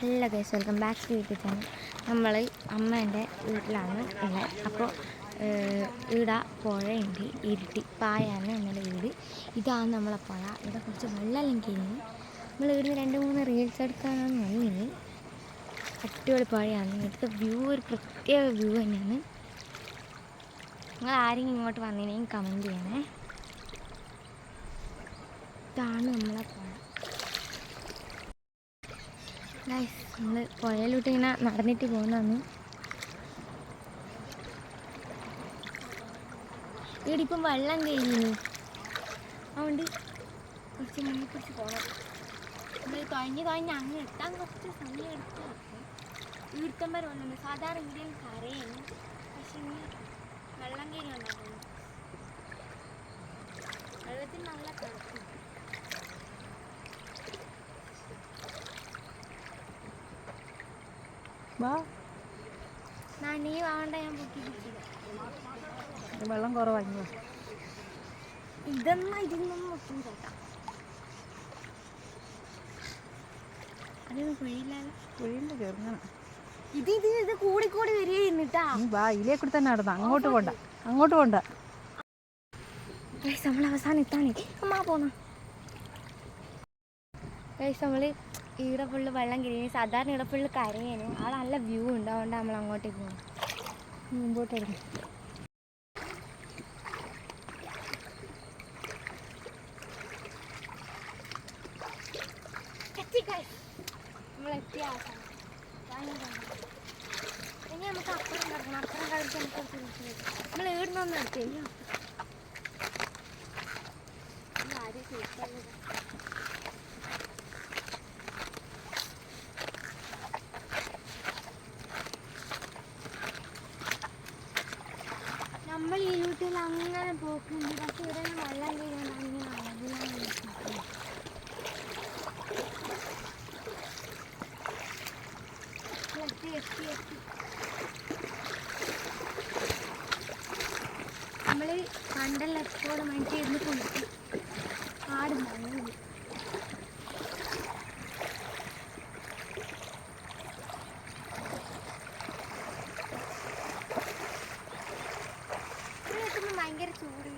Hello guys, welcome back to YouTube channel. നമ്മൾ അമ്മേൻ്റെ വീട്ടിലാണ് ഉള്ളത്. അപ്പോൾ ഇവിടെ പുഴയുണ്ട്, ഇരുട്ടി പായാണ് നമ്മുടെ വീട്. ഇതാണ് നമ്മളെ പുഴ. ഇവിടെ കുറച്ച് വെള്ളമെല്ലാം കഴിഞ്ഞ് നമ്മൾ ഇവിടുന്ന് 2-3 റീൽസ് എടുക്കാനാണ് വന്നത്. അടിപൊളി പുഴയാണ്. ഇവിടുത്തെ വ്യൂ ഒരു പ്രത്യേക വ്യൂ തന്നെയാണ്. നിങ്ങൾ ആരെങ്കിലും ഇങ്ങോട്ട് വന്നതിനെയും കമൻറ്റ് ചെയ്യണേ. ഇതാണ് നമ്മളെ പുഴ. നമ്മൾ പുഴയിലോട്ട് ഇങ്ങനെ നടന്നിട്ട് പോകുന്നതാണ്. ഇവിടെ ഇപ്പം വെള്ളം കഴിഞ്ഞു, അതുകൊണ്ട് കുറച്ച് മുന്നേ പിടിച്ച് പോകണം. നമ്മൾ തുഴഞ്ഞ് അങ്ങ് എത്താൻ കുറച്ച് സമയം എടുത്ത് ഈർത്തം വരെ വന്നു. സാധാരണ ഇവിടെയും കരയാണ്, പക്ഷെ ഇനി വെള്ളം കയറി ഉണ്ടാകുന്നു. വെള്ളത്തിൽ നല്ല കിടക്കും. നീ വാണ്ട, ഞാൻ പൊക്കി വെള്ളം കുറവായിരുന്നു. ഇതിന്നൊന്നും ഒട്ടും കേട്ടാ അതൊന്നും കുഴിയില്ലല്ലോ. കുഴിയിൽ ചെറുങ്ങനെ ഇത് കൂടിക്കൂടി വരികയാ. വാ, ഇതിലേക്കൂടി തന്നെ നടന്നു. അങ്ങോട്ട് പോണ്ട. നമ്മൾ അവസാനം എത്താണ്. അമ്മ പോന്ന നമ്മൾ ഇവിടെ ഫുള്ള് വെള്ളം കിരിഞ്ഞ്. സാധാരണ ഇവിടെ ഫുള്ള് കരയാണ്. അവിടെ നല്ല വ്യൂ ഉണ്ട്, അതുകൊണ്ട് നമ്മൾ അങ്ങോട്ടേക്ക് പോകും. മുമ്പോട്ട് ഇടുന്നു. നമ്മളെത്തിയ ഇനി നമുക്ക് അപ്പുറം കിടക്കണം. അപ്പുറം കളിച്ച് നമുക്ക് നമ്മൾ ഈടുന്നൊന്നും എടുത്തില്ല. ആരും ചോദിച്ചാൽ നമ്മൾ ഈ വീട്ടിൽ അങ്ങനെ പോക്കുന്നുണ്ട്. പക്ഷെ ഇവിടെ വെള്ളം കഴിയുന്ന ഇങ്ങനെ അതിലാണ് നമ്മൾ പണ്ടെല്ലാം എപ്പോഴും മനുഷ്യ ഇരുന്ന് കുളിക്കും. ആടുണ്ടാവും. ഭയങ്കര ചൂട്.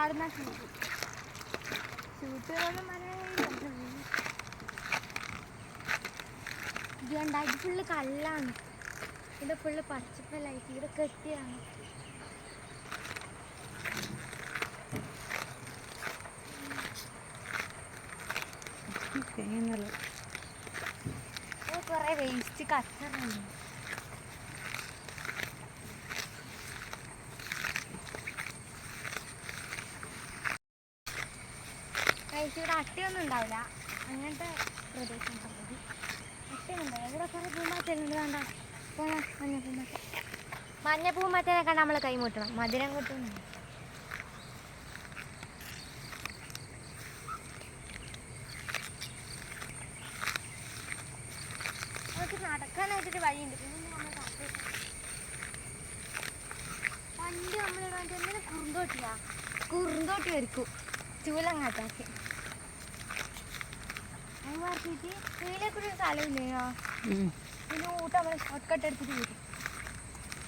ആടുന്ന ചൂട്ടുകളും ഇത് കണ്ട, ഇത് ഫുള്ള് കല്ലാണ്. ഇത് ഫുള്ള് പച്ചപ്പല്ലായിട്ട് ഇവിടെ കെട്ടിയാണ്. കുറെ വേസ്റ്റ് കച്ചറുണ്ട്. ഇവിടെ അട്ടയൊന്നും ഉണ്ടാവില്ല, അങ്ങനത്തെ പ്രദേശം. അട്ടയുണ്ടാവും ഇവിടെ. കുറെ പൂമ്പാറ്റലുണ്ട്. വേണ്ട മഞ്ഞ പൂമ്പാറ്റനെ കണ്ട് നമ്മൾ കൈമുട്ടണം. മധുരം കിട്ടുന്നു. നമുക്ക് നടക്കാനായിട്ടൊരു വഴിയുണ്ട്. പിന്നെ നമ്മൾ പണ്ട് നമ്മളിവിടെ എന്തിനാ കുറുന്തോട്ടി വരക്കും ചൂലങ്ങാട്ടാക്കി. അത് മാറ്റിയിട്ട് ഇതിലേക്കൊരു സ്ഥലമില്ലയോ, ഇതിന് കൂട്ട് നമ്മൾ ഷോർട്ട് കട്ട് എടുത്തിട്ട് വരും.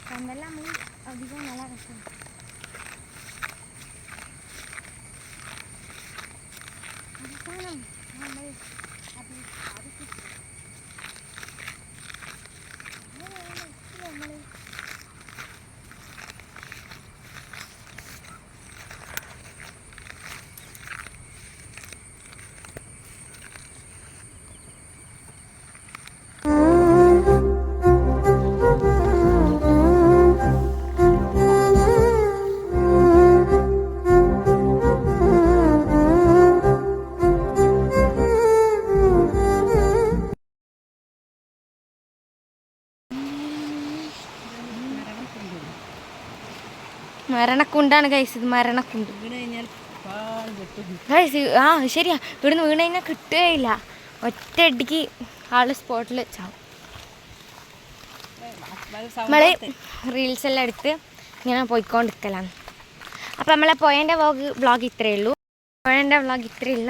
പണ്ടെല്ലാം നമ്മൾ അധികം നല്ല രസമാണ്. അവസാനം നമ്മൾ മരണക്കുണ്ടാണ് ഗൈസ്. ഇത് മരണക്കുണ്ട്. ആ ശരിയാ, ഇവിടുന്ന് വീണ് കഴിഞ്ഞാൽ കിട്ടുകയില്ല. ഒറ്റയടിക്ക് ആള് സ്പോട്ടിൽ ചാവും. നമ്മൾ റീൽസ് എല്ലാം എടുത്ത് ഇങ്ങനെ പോയിക്കൊണ്ടിരിക്കലാണ്. അപ്പോൾ നമ്മളെ പോയതിൻ്റെ വ്ളോഗ് ഇത്രയേ ഉള്ളൂ.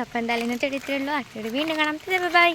അപ്പോൾ എന്തായാലും ഇന്നത്തെ ഇത്രയേ ഉള്ളൂ. അടുത്തത് വീണ്ടും കാണാം. ബൈ.